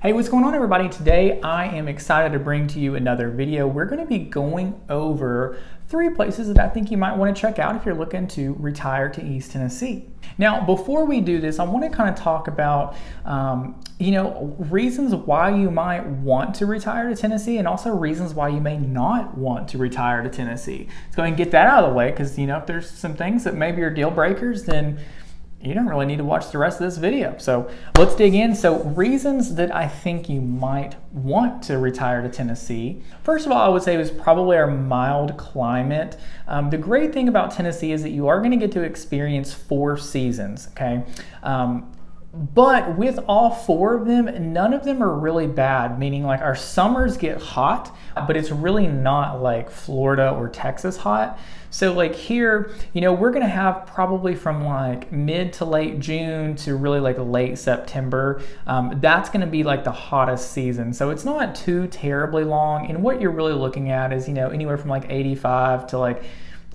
Hey, what's going on, everybody? Today I am excited to bring to you another video. We're going to be going over 3 places that I think you might want to check out if you're looking to retire to East Tennessee. Now, before we do this, I want to kind of talk about reasons why you might want to retire to Tennessee and also reasons why you may not want to retire to Tennessee. Let's go ahead and get that out of the way because, if there's some things that maybe are deal breakers, then you don't really need to watch the rest of this video. So let's dig in. So reasons that I think you might want to retire to Tennessee. First of all, I would say it was probably our mild climate. The great thing about Tennessee is that you are going to get to experience 4 seasons, okay? But with all 4 of them, none of them are really bad, meaning like our summers get hot, but it's really not like Florida or Texas hot. So like here, we're gonna have probably from like mid to late June to really like late September. That's gonna be like the hottest season. So it's not too terribly long. And what you're really looking at is, anywhere from like 85 to like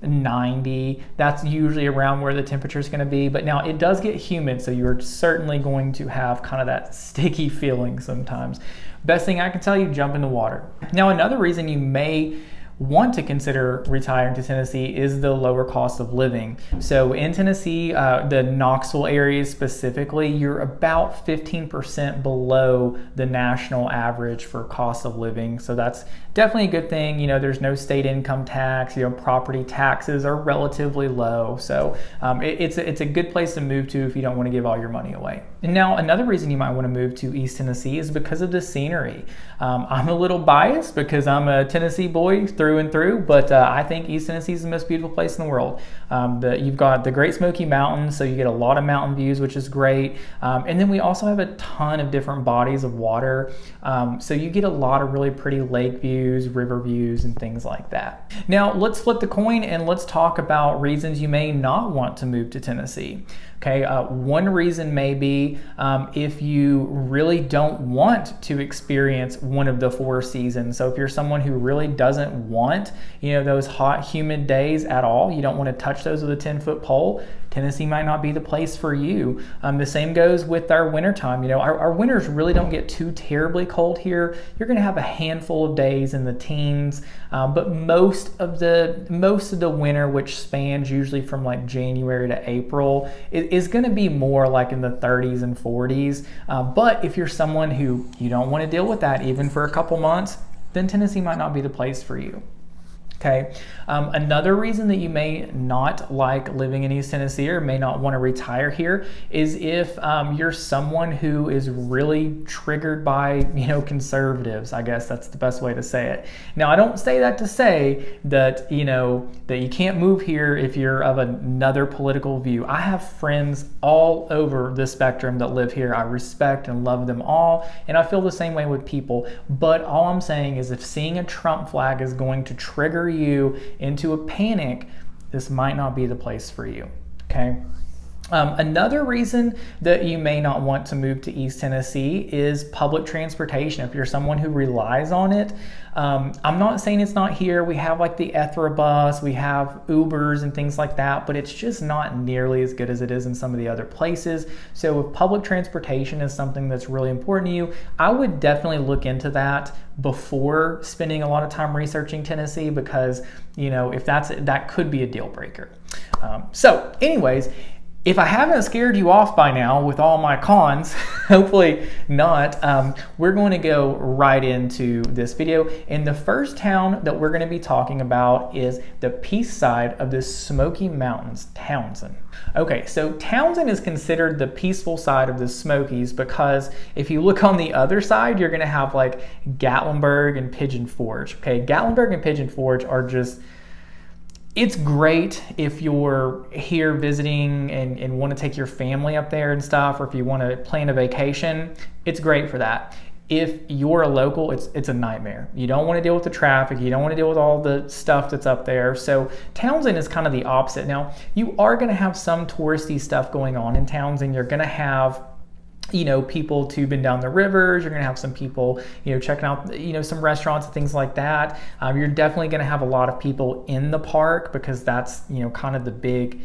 90. That's usually around where the temperature is going to be. But now it does get humid, so you're certainly going to have kind of that sticky feeling sometimes. Best thing I can tell you, jump in the water. Now, another reason you may want to consider retiring to Tennessee is the lower cost of living. So in Tennessee, the Knoxville area specifically, you're about 15% below the national average for cost of living. So that's definitely a good thing. There's no state income tax, property taxes are relatively low. So it's a good place to move to if you don't want to give all your money away. And now another reason you might want to move to East Tennessee is because of the scenery. I'm a little biased because I'm a Tennessee boy through and through, but I think East Tennessee is the most beautiful place in the world. You've got the Great Smoky Mountains, so you get a lot of mountain views, which is great. And then we also have a ton of different bodies of water. So you get a lot of really pretty lake views, river views, and things like that. Now let's flip the coin and let's talk about reasons you may not want to move to Tennessee. Okay, one reason may be if you really don't want to experience one of the 4 seasons. So if you're someone who really doesn't want, those hot, humid days at all, you don't want to touch those with a 10-foot pole, Tennessee might not be the place for you. The same goes with our wintertime. Our winters really don't get too terribly cold here. You're going to have a handful of days in the teens, but most of the winter, which spans usually from like January to April, is going to be more like in the 30s and 40s. But if you're someone who you don't want to deal with that even for a couple months, then Tennessee might not be the place for you. Okay. Another reason that you may not like living in East Tennessee or may not want to retire here is if you're someone who is really triggered by, conservatives. I guess that's the best way to say it. Now, I don't say that to say that, that you can't move here if you're of another political view. I have friends all over the spectrum that live here. I respect and love them all, and I feel the same way with people. But all I'm saying is if seeing a Trump flag is going to trigger you into a panic, this might not be the place for you. Okay. Another reason that you may not want to move to East Tennessee is public transportation. If you're someone who relies on it, I'm not saying it's not here. We have like the Ethra bus, we have Ubers and things like that, but it's just not nearly as good as it is in some of the other places. So if public transportation is something that's really important to you, I would definitely look into that before spending a lot of time researching Tennessee, because if that could be a deal breaker. So anyways, if I haven't scared you off by now with all my cons, hopefully not, we're going to go right into this video. And the first town that we're going to be talking about is the peace side of the Smoky Mountains, Townsend. Okay, so Townsend is considered the peaceful side of the Smokies because if you look on the other side, you're going to have like Gatlinburg and Pigeon Forge. Okay, Gatlinburg and Pigeon Forge are just... It's great if you're here visiting and want to take your family up there and stuff, or if you want to plan a vacation, it's great for that. If you're a local, it's a nightmare. You don't want to deal with the traffic. You don't want to deal with all the stuff that's up there. So Townsend is kind of the opposite. Now, you are going to have some touristy stuff going on in Townsend. You're going to have people tubing down the rivers. You're going to have some people, checking out, some restaurants and things like that. You're definitely going to have a lot of people in the park because that's, kind of the big,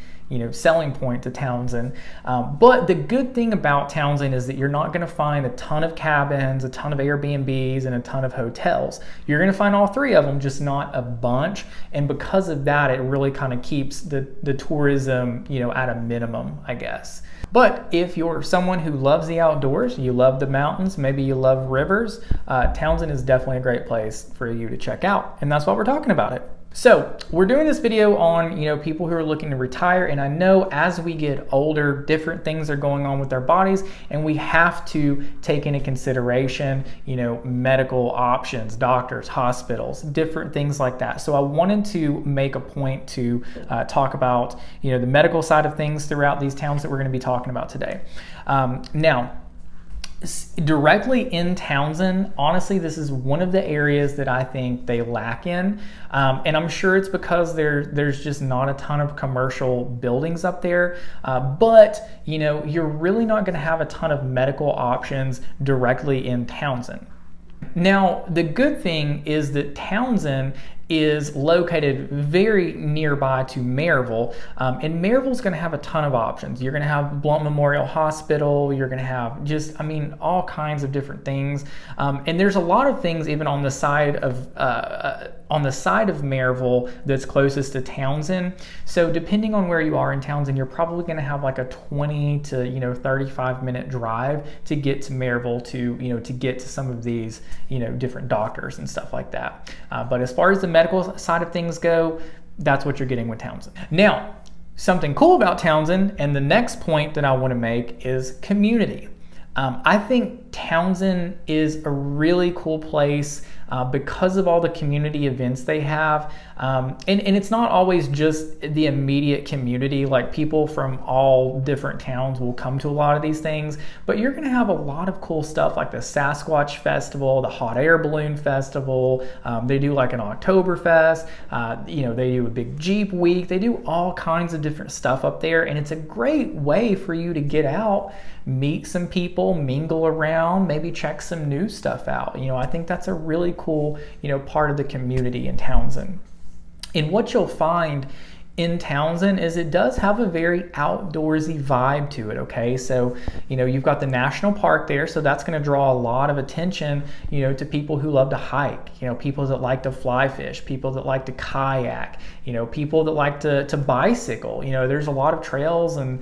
selling point to Townsend. But the good thing about Townsend is that you're not going to find a ton of cabins, a ton of Airbnbs, and a ton of hotels. You're going to find all three of them, just not a bunch. And because of that, it really kind of keeps the tourism, at a minimum, I guess. But if you're someone who loves the outdoors, you love the mountains, maybe you love rivers, Townsend is definitely a great place for you to check out. And that's why we're talking about it. So we're doing this video on, people who are looking to retire, and I know as we get older, different things are going on with our bodies, and we have to take into consideration, medical options, doctors, hospitals, different things like that. So I wanted to make a point to talk about, the medical side of things throughout these towns that we're going to be talking about today. Now, directly in Townsend, honestly, this is one of the areas that I think they lack in. And I'm sure it's because there's just not a ton of commercial buildings up there. But, you're really not going to have a ton of medical options directly in Townsend. Now, the good thing is that Townsend is located very nearby to Maryville, and Maryville's going to have a ton of options. You're going to have Blount Memorial Hospital, you're going to have all kinds of different things, and there's a lot of things even on the side of Maryville that's closest to Townsend. So depending on where you are in Townsend, you're probably going to have like a 20 to 35-minute drive to get to Maryville to get to some of these different doctors and stuff like that. But as far as the medical side of things go, that's what you're getting with Townsend. Now, something cool about Townsend, and the next point that I want to make, is community. I think Townsend is a really cool place because of all the community events they have. And it's not always just the immediate community, like people from all different towns will come to a lot of these things, but you're gonna have a lot of cool stuff like the Sasquatch Festival, the Hot Air Balloon Festival, they do like an Oktoberfest, they do a big Jeep week, they do all kinds of different stuff up there, and it's a great way for you to get out, meet some people, mingle around, maybe check some new stuff out. I think that's a really cool, part of the community in Townsend. And what you'll find in Townsend is it does have a very outdoorsy vibe to it, okay? So, you've got the national park there, so that's gonna draw a lot of attention, to people who love to hike, people that like to fly fish, people that like to kayak, people that like to bicycle. There's a lot of trails and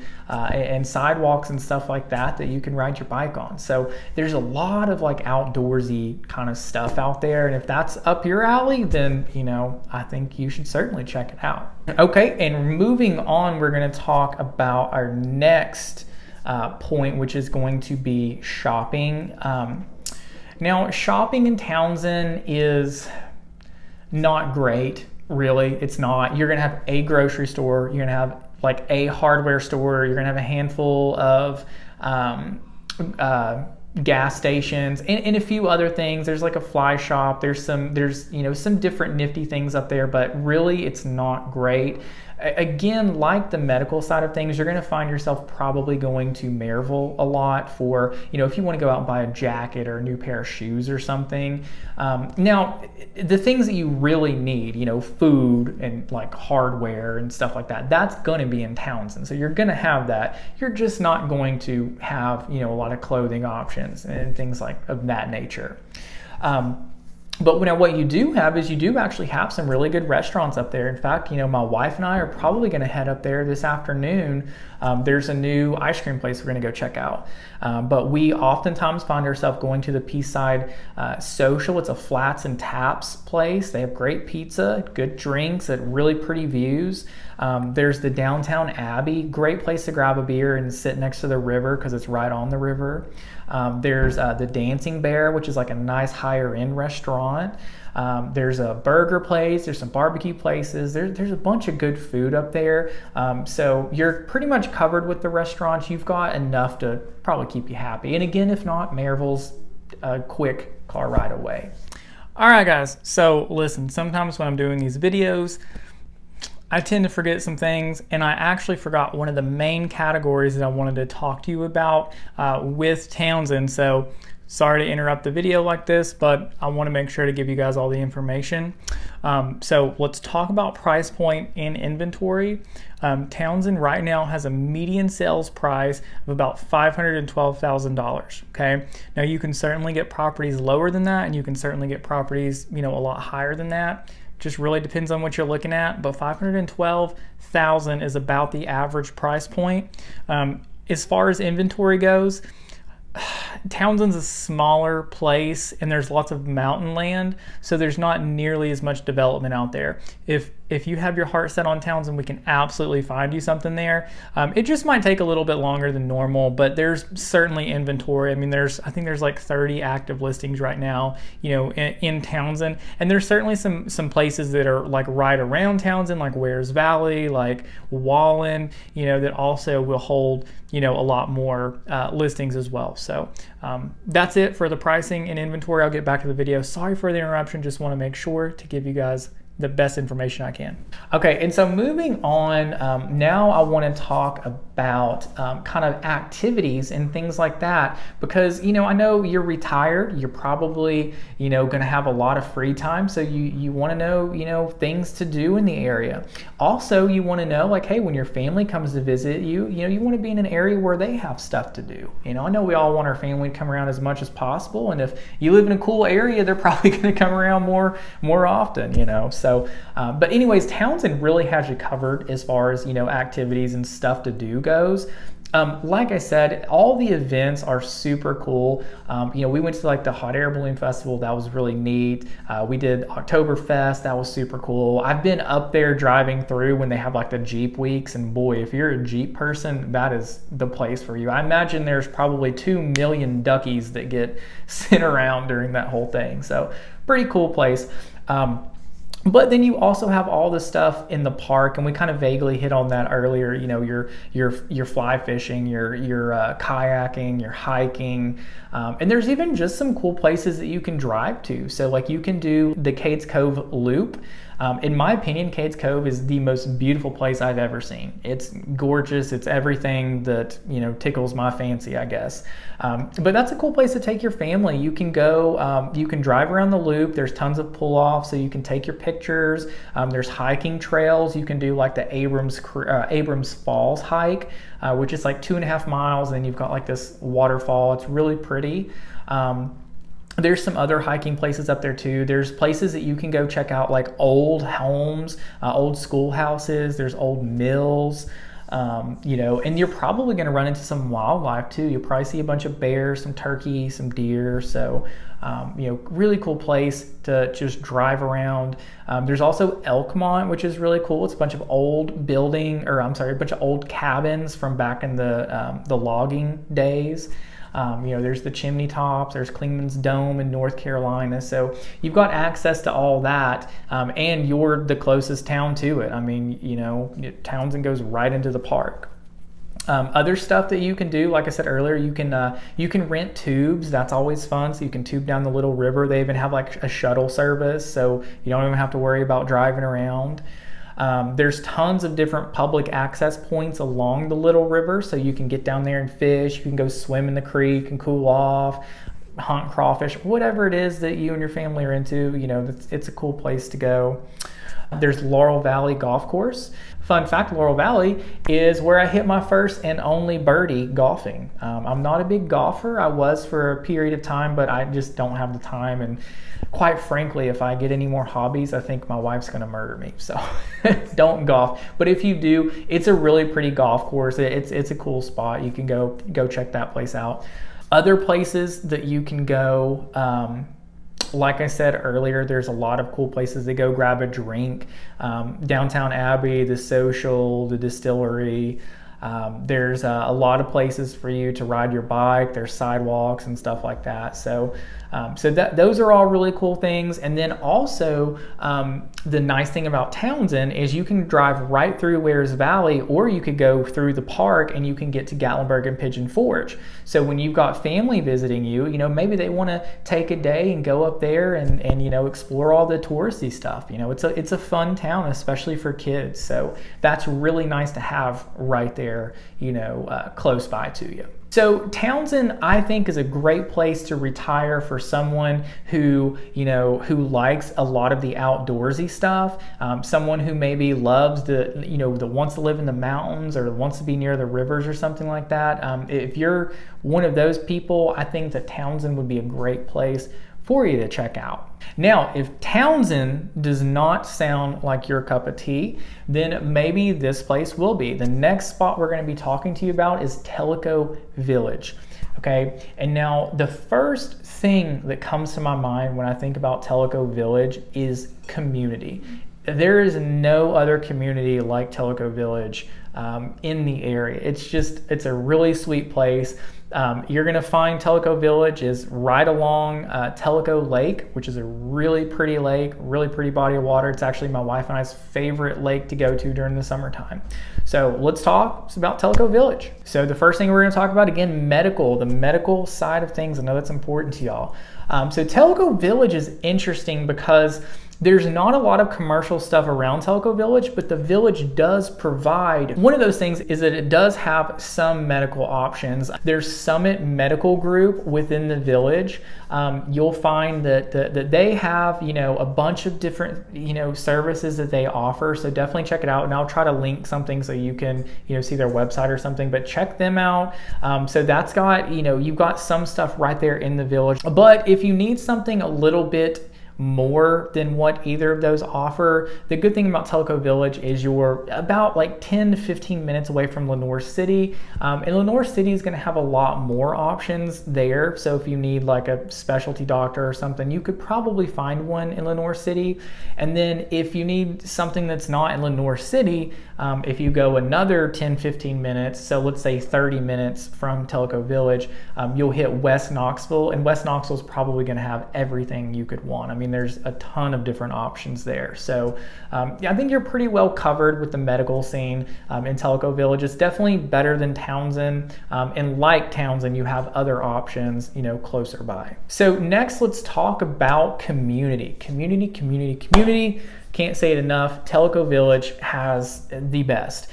sidewalks and stuff like that you can ride your bike on. So there's a lot of like outdoorsy kind of stuff out there, and if that's up your alley, then, I think you should certainly check it out. Okay, and moving on, we're going to talk about our next point, which is going to be shopping. Now, shopping in Townsend is not great, really. It's not. You're going to have a grocery store, you're going to have like a hardware store, you're going to have a handful of gas stations and a few other things. There's like a fly shop, there's some different nifty things up there, but really it's not great. Again, like the medical side of things, you're going to find yourself probably going to Maryville a lot for, if you want to go out and buy a jacket or a new pair of shoes or something. Now, the things that you really need, food and like hardware and stuff like that, that's going to be in Townsend. So you're going to have that. You're just not going to have, a lot of clothing options and things like of that nature. But now what you do have is you do actually have some really good restaurants up there. In fact, my wife and I are probably going to head up there this afternoon. There's a new ice cream place we're going to go check out. But we oftentimes find ourselves going to the Peaceside Social. It's a flats and taps place. They have great pizza, good drinks, and really pretty views. There's the Downtown Abbey, great place to grab a beer and sit next to the river because it's right on the river. There's the Dancing Bear, which is like a nice higher end restaurant. There's a burger place, there's some barbecue places, there's a bunch of good food up there. So you're pretty much covered with the restaurants. You've got enough to probably keep you happy. And again, if not, Maryville's a quick car ride away. All right, guys, so listen, sometimes when I'm doing these videos, I tend to forget some things, and I actually forgot one of the main categories that I wanted to talk to you about with Townsend. So Sorry to interrupt the video like this, but I want to make sure to give you guys all the information. So let's talk about price point in inventory. Townsend right now has a median sales price of about $512,000. Okay, now you can certainly get properties lower than that, and you can certainly get properties, you know, a lot higher than that. Just really depends on what you're looking at, but $512,000 is about the average price point. As far as inventory goes, Townsend's a smaller place and there's lots of mountain land, so there's not nearly as much development out there. If you have your heart set on Townsend, we can absolutely find you something there. It just might take a little bit longer than normal, but there's certainly inventory. I mean, I think there's like 30 active listings right now, you know, in Townsend, and there's certainly some places that are like right around Townsend, like Wares Valley, like Wallen, you know, that also will hold, you know, a lot more listings as well. So that's it for the pricing and inventory. I'll get back to the video. Sorry for the interruption. Just want to make sure to give you guys the best information I can. Okay, and so moving on, now I want to talk about kind of activities and things like that, because, you know, I know you're retired, you're probably, you know, going to have a lot of free time, so you want to know, you know, things to do in the area. Also, you want to know, like, hey, when your family comes to visit you, you know, you want to be in an area where they have stuff to do. You know, I know we all want our family to come around as much as possible, and if you live in a cool area, they're probably going to come around more often, you know. So, but anyways, Townsend really has you covered as far as, you know, activities and stuff to do goes. Like I said, all the events are super cool. You know, we went to like the Hot Air Balloon Festival. That was really neat. We did Oktoberfest. That was super cool. I've been up there driving through when they have like the Jeep weeks, and boy, if you're a Jeep person, that is the place for you. I imagine there's probably 2 million duckies that get sent around during that whole thing. So pretty cool place. But then you also have all the stuff in the park, and we kind of vaguely hit on that earlier. You know, your fly fishing, your kayaking, your hiking, and there's even just some cool places that you can drive to. So like you can do the Cades Cove Loop. In my opinion, Cades Cove is the most beautiful place I've ever seen. It's gorgeous. It's everything that, you know, tickles my fancy, I guess. But that's a cool place to take your family. You can go, you can drive around the loop. There's tons of pull-offs, so you can take your pictures. There's hiking trails. You can do like the Abrams Falls hike, which is like 2.5 miles, and then you've got like this waterfall. It's really pretty. There's some other hiking places up there too. There's places that you can go check out, like old homes, old schoolhouses. There's old mills, you know, and you're probably going to run into some wildlife too. You'll probably see a bunch of bears, some turkey, some deer. So, you know, really cool place to just drive around. There's also Elkmont, which is really cool. It's a bunch of old a bunch of old cabins from back in the logging days. You know, there's the Chimney Tops, there's Clingman's Dome in North Carolina. So you've got access to all that, and you're the closest town to it. I mean, you know, Townsend goes right into the park. Other stuff that you can do, like I said earlier, you can rent tubes. That's always fun. So you can tube down the little river. They even have like a shuttle service, so you don't even have to worry about driving around. There's tons of different public access points along the little river, so you can get down there and fish. You can go swim in the creek and cool off, hunt crawfish, whatever it is that you and your family are into. You know, it's a cool place to go. There's Laurel Valley Golf Course. Fun fact, Laurel Valley is where I hit my first and only birdie golfing. I'm not a big golfer. I was for a period of time, but I just don't have the time. And quite frankly, if I get any more hobbies, I think my wife's gonna murder me. So don't golf. But if you do, it's a really pretty golf course. It's a cool spot. You can go check that place out. Other places that you can go, like I said earlier, there's a lot of cool places to go grab a drink. Downtown Abbey, the Social, the Distillery. There's a lot of places for you to ride your bike. There's sidewalks and stuff like that. So those are all really cool things. And then also the nice thing about Townsend is you can drive right through Wares Valley, or you could go through the park and you can get to Gatlinburg and Pigeon Forge. So when you've got family visiting you, you know, maybe they want to take a day and go up there and you know, explore all the touristy stuff. You know, it's a fun town, especially for kids. So that's really nice to have right there, you know, close by to you. So Townsend, I think, is a great place to retire for someone who, who likes a lot of the outdoorsy stuff, someone who maybe loves that wants to live in the mountains or wants to be near the rivers or something like that. If you're one of those people, I think that Townsend would be a great place for you to check out. Now, if Townsend does not sound like your cup of tea, then maybe this place will be. The next spot we're going to be talking to you about is Tellico Village. Okay, and now the first thing that comes to my mind when I think about Tellico Village is community. There is no other community like Tellico Village in the area. It's a really sweet place. You're going to find Tellico Village is right along Tellico Lake, which is a really pretty lake, really pretty body of water. It's actually my wife and I's favorite lake to go to during the summertime. So let's talk about Tellico Village. So the first thing we're going to talk about, again, the medical side of things. I know that's important to y'all. So Tellico Village is interesting because there's not a lot of commercial stuff around Tellico Village, but the village does provide. One of those things is that it does have some medical options. There's Summit Medical Group within the village. You'll find that they have, a bunch of different, services that they offer. So definitely check it out. And I'll try to link something so you can, see their website or something, but check them out. So that's got, you've got some stuff right there in the village. But if you need something a little bit more than what either of those offer, the good thing about Tellico Village is you're about like 10 to 15 minutes away from Lenoir City, and Lenoir City is going to have a lot more options there. So if you need like a specialty doctor or something, you could probably find one in Lenoir City. And then if you need something that's not in Lenoir City, if you go another 10-15 minutes, so let's say 30 minutes from Tellico Village, you'll hit West Knoxville, and West Knoxville is probably going to have everything you could want. I mean, there's a ton of different options there. So I think you're pretty well covered with the medical scene in Tellico Village. It's definitely better than Townsend, and like Townsend, you have other options, closer by. So next, let's talk about community. Community. Can't say it enough. Tellico Village has the best.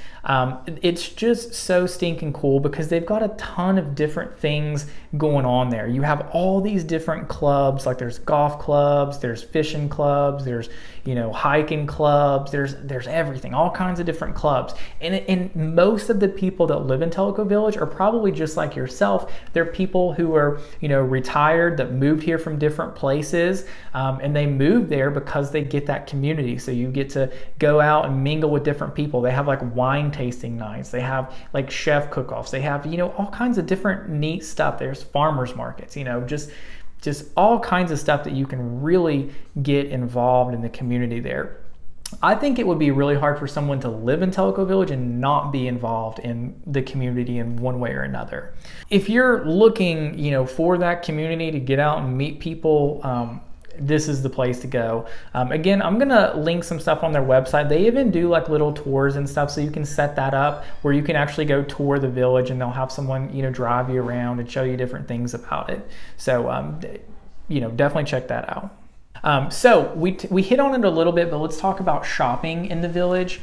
It's just so stinking cool because they've got a ton of different things going on there. You have all these different clubs, like there's golf clubs, there's fishing clubs, there's hiking clubs, there's everything, all kinds of different clubs. And most of the people that live in Tellico Village are probably just like yourself. They're people who are retired that moved here from different places, and they moved there because they get that community. So you get to go out and mingle with different people. They have like wine tasting nights. They have like chef cook-offs. They have, all kinds of different neat stuff. There's farmers markets, just all kinds of stuff that you can really get involved in the community there. I think it would be really hard for someone to live in Tellico Village and not be involved in the community in one way or another. If you're looking, for that community to get out and meet people, this is the place to go. Again, I'm gonna link some stuff on their website. They even do like little tours and stuff, so you can set that up where you can actually go tour the village, and they'll have someone drive you around and show you different things about it. So definitely check that out. So we hit on it a little bit, but let's talk about shopping in the village.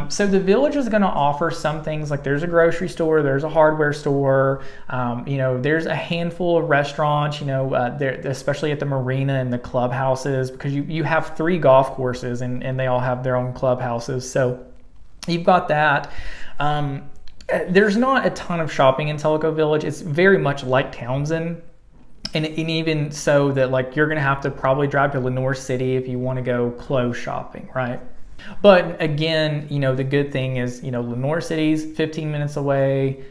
So the village is going to offer some things, like there's a grocery store, there's a hardware store, there's a handful of restaurants, there, especially at the marina and the clubhouses, because you have 3 golf courses and they all have their own clubhouses. So you've got that. There's not a ton of shopping in Tellico Village. It's very much like Townsend. And even so that like you're gonna have to probably drive to Lenoir City if you want to go clothes shopping, right? But again, the good thing is, Lenoir City's 15 minutes away,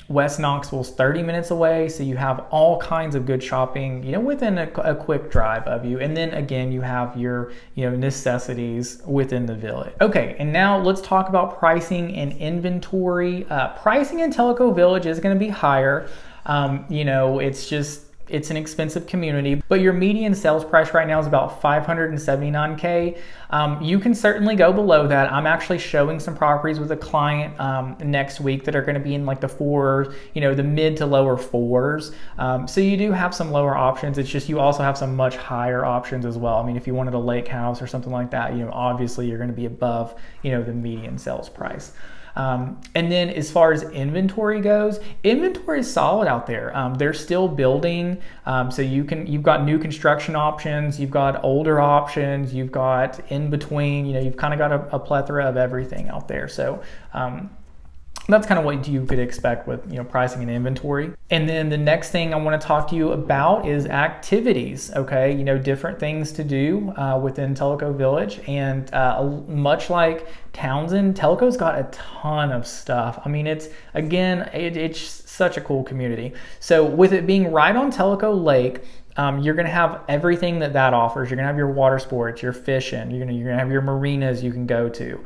West Knoxville's 30 minutes away, so you have all kinds of good shopping, within a quick drive of you. And then again, you have your, necessities within the village. Okay, and now let's talk about pricing and inventory. Pricing in Tellico Village is going to be higher. It's an expensive community, but your median sales price right now is about $579K. You can certainly go below that. I'm actually showing some properties with a client next week that are going to be in like the 4s, the mid to lower 4s. So you do have some lower options. It's just you also have some much higher options as well. I mean, if you wanted a lake house or something like that, obviously you're going to be above, the median sales price. And then as far as inventory goes, inventory is solid out there. They're still building, so you've got new construction options, you've got older options, you've got in between. You've kind of got a plethora of everything out there. So that's kind of what you could expect with pricing and inventory. And then the next thing I want to talk to you about is activities. Okay, different things to do within Tellico Village, and much like Townsend, Tellico's got a ton of stuff. I mean, it's such a cool community. So with it being right on Tellico Lake, you're going to have everything that offers. You're going to have your water sports, your fishing. You're going to have your marinas you can go to.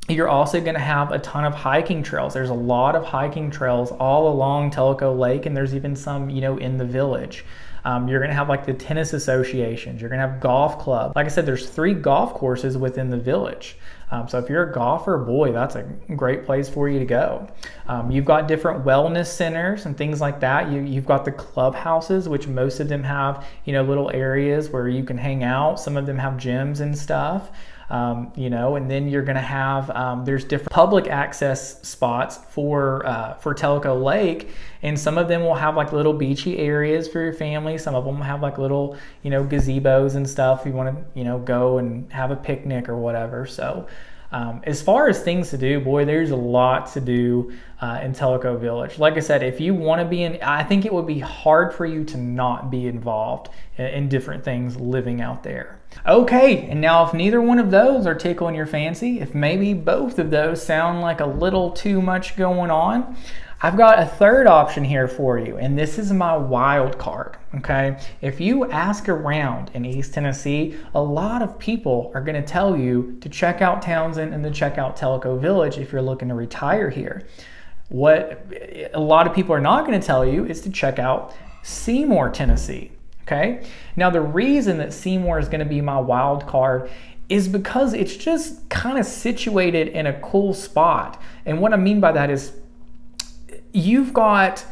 You're also going to have a ton of hiking trails. There's a lot of hiking trails all along Tellico Lake, and there's even some, in the village. You're going to have like the tennis associations. You're going to have golf club. Like I said, there's 3 golf courses within the village. So if you're a golfer, boy, that's a great place for you to go. You've got different wellness centers and things like that. You've got the clubhouses, which most of them have, little areas where you can hang out. Some of them have gyms and stuff. And then you're going to have, there's different public access spots for Tellico Lake, and some of them will have like little beachy areas for your family. Some of them will have like little, gazebos and stuff. You want to, go and have a picnic or whatever. So, as far as things to do, boy, there's a lot to do in Tellico Village. Like I said, if you want to be I think it would be hard for you to not be involved in different things living out there. Okay, and now if neither one of those are tickling your fancy, if maybe both of those sound like a little too much going on, I've got a third option here for you, and this is my wild card, okay? If you ask around in East Tennessee, a lot of people are gonna tell you to check out Townsend and to check out Tellico Village if you're looking to retire here. What a lot of people are not gonna tell you is to check out Seymour, Tennessee, okay? Now the reason that Seymour is gonna be my wild card is because it's just kind of situated in a cool spot. And what I mean by that is, you've got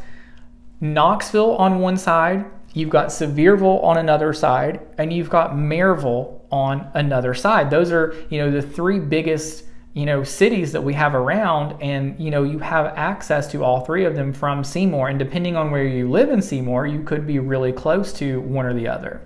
Knoxville on one side, you've got Sevierville on another side, and you've got Maryville on another side. Those are, the 3 biggest, cities that we have around, and, you have access to all 3 of them from Seymour. And depending on where you live in Seymour, you could be really close to one or the other.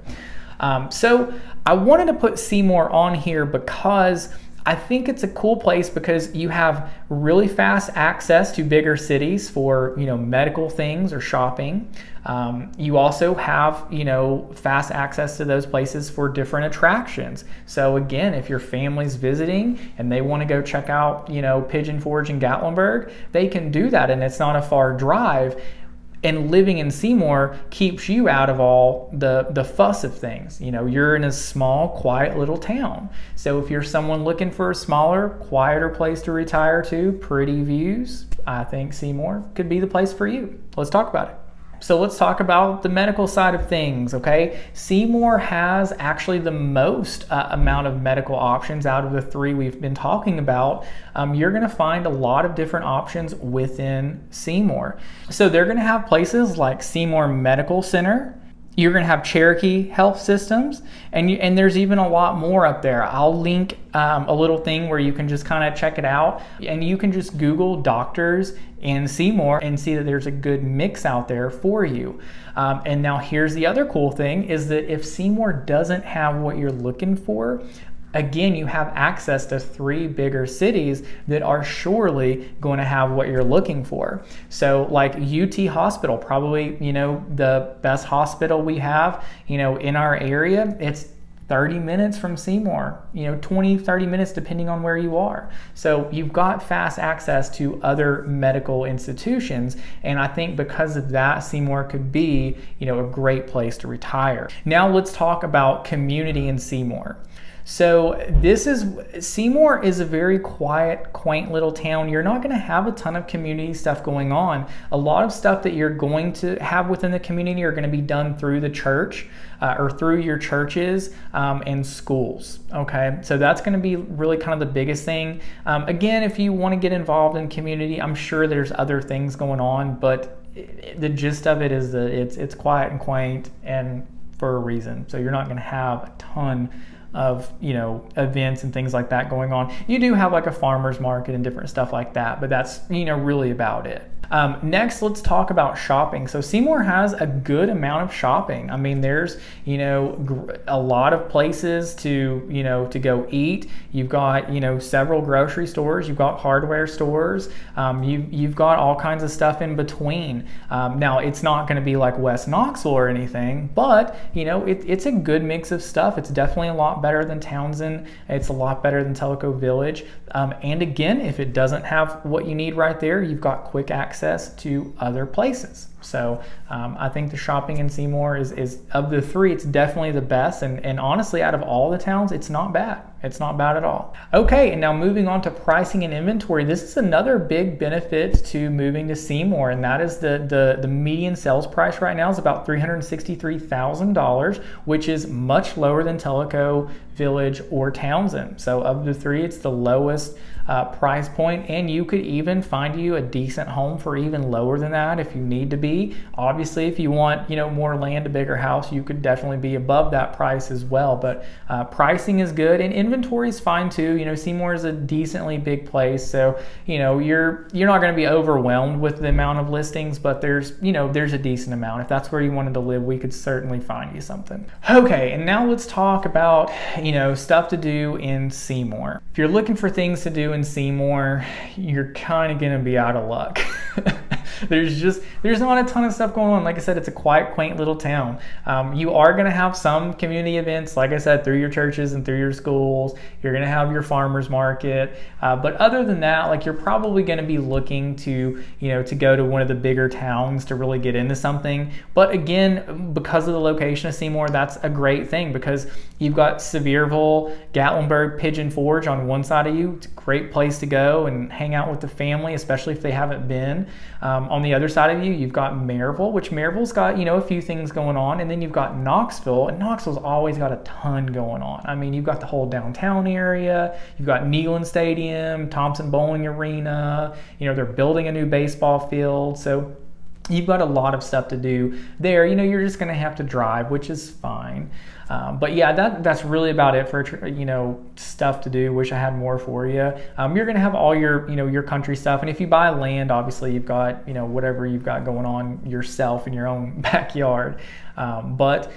So I wanted to put Seymour on here because I think it's a cool place because you have really fast access to bigger cities for, medical things or shopping. You also have, fast access to those places for different attractions. So again, if your family's visiting and they want to go check out, Pigeon Forge in Gatlinburg, they can do that, and it's not a far drive. And living in Seymour keeps you out of all the fuss of things. You're in a small, quiet little town. So if you're someone looking for a smaller, quieter place to retire to, pretty views, I think Seymour could be the place for you. Let's talk about it. So let's talk about the medical side of things, okay? Seymour has actually the most amount of medical options out of the 3 we've been talking about. You're gonna find a lot of different options within Seymour. So they're gonna have places like Seymour Medical Center. You're going to have Cherokee Health Systems, and there's even a lot more up there. I'll link a little thing where you can just kind of check it out, and you can just Google doctors in Seymour and see that there's a good mix out there for you. And now here's the other cool thing is that if Seymour doesn't have what you're looking for, again, you have access to 3 bigger cities that are surely going to have what you're looking for. So like UT Hospital, probably, the best hospital we have, in our area, it's 30 minutes from Seymour, 20, 30 minutes depending on where you are. So you've got fast access to other medical institutions, and I think because of that, Seymour could be, a great place to retire. Now let's talk about community in Seymour. So Seymour is a very quiet, quaint little town. You're not going to have a ton of community stuff going on. A lot of stuff that you're going to have within the community are going to be done through the church or through your churches and schools. Okay, so that's going to be really kind of the biggest thing. Again, if you want to get involved in community, I'm sure there's other things going on, but the gist of it is that it's quiet and quaint and for a reason. So you're not going to have a ton you know, events and things like that going on. You do have like a farmer's market and different stuff like that, but that's, you know, really about it. Next, let's talk about shopping. So Seymour has a good amount of shopping. I mean, there's, you know, a lot of places to, you know, to go eat. You've got, you know, several grocery stores. You've got hardware stores. You've got all kinds of stuff in between. Now, it's not going to be like West Knoxville or anything, but, you know, it's a good mix of stuff. It's definitely a lot better than Townsend. It's a lot better than Tellico Village. And again, if it doesn't have what you need right there, you've got quick access to other places. So I think the shopping in Seymour is of the three, it's definitely the best. And honestly, out of all the towns, it's not bad. It's not bad at all. Okay, and now moving on to pricing and inventory. This is another big benefit to moving to Seymour, and that is the median sales price right now is about $363,000, which is much lower than Tellico Village or Townsend. So of the three, it's the lowest price point, and you could even find you a decent home for even lower than that if you need to be. Obviously, if you want, you know, more land, a bigger house, you could definitely be above that price as well. But pricing is good, and inventory is fine too. You know, Seymour is a decently big place, so you know you're not going to be overwhelmed with the amount of listings, but there's, you know, there's a decent amount. If that's where you wanted to live, we could certainly find you something. Okay, and now let's talk about, you know, stuff to do in Seymour. If you're looking for things to do in Seymour, you're kind of going to be out of luck. There's not a ton of stuff going on. Like I said, it's a quiet, quaint little town. You are going to have some community events, like I said, through your churches and through your schools. You're going to have your farmers market. But other than that, like, you're probably going to be looking to, you know, to go to one of the bigger towns to really get into something. But again, because of the location of Seymour, that's a great thing, because you've got Sevierville, Gatlinburg, Pigeon Forge on one side of you. It's a great place to go and hang out with the family, especially if they haven't been. On the other side of you, you've got Maryville, which Maryville's got, you know, a few things going on. And then you've got Knoxville, and Knoxville's always got a ton going on. I mean, you've got the whole downtown area. You've got Neyland Stadium, Townsend Bowling Arena. You know, they're building a new baseball field. So you've got a lot of stuff to do there. You know, you're just going to have to drive, which is fine. But yeah, that's really about it for, you know, stuff to do. Wish I had more for you. You're going to have all your, you know, your country stuff. And if you buy land, obviously you've got, you know, whatever you've got going on yourself in your own backyard. But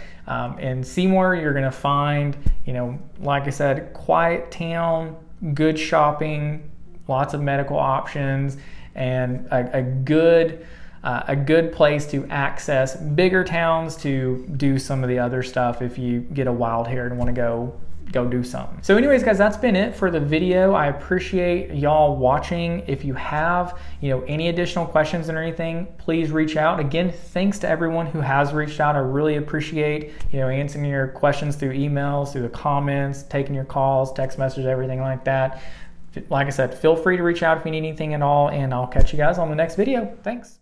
in Seymour, you're going to find, you know, like I said, quiet town, good shopping, lots of medical options, and a good place to access bigger towns to do some of the other stuff if you get a wild hair and want to go do something. So anyways, guys, that's been it for the video. I appreciate y'all watching. If you have, you know, any additional questions or anything, please reach out. Again, thanks to everyone who has reached out. I really appreciate, you know, answering your questions through emails, through the comments, taking your calls, text messages, everything like that. Like I said, feel free to reach out if you need anything at all, and I'll catch you guys on the next video. Thanks.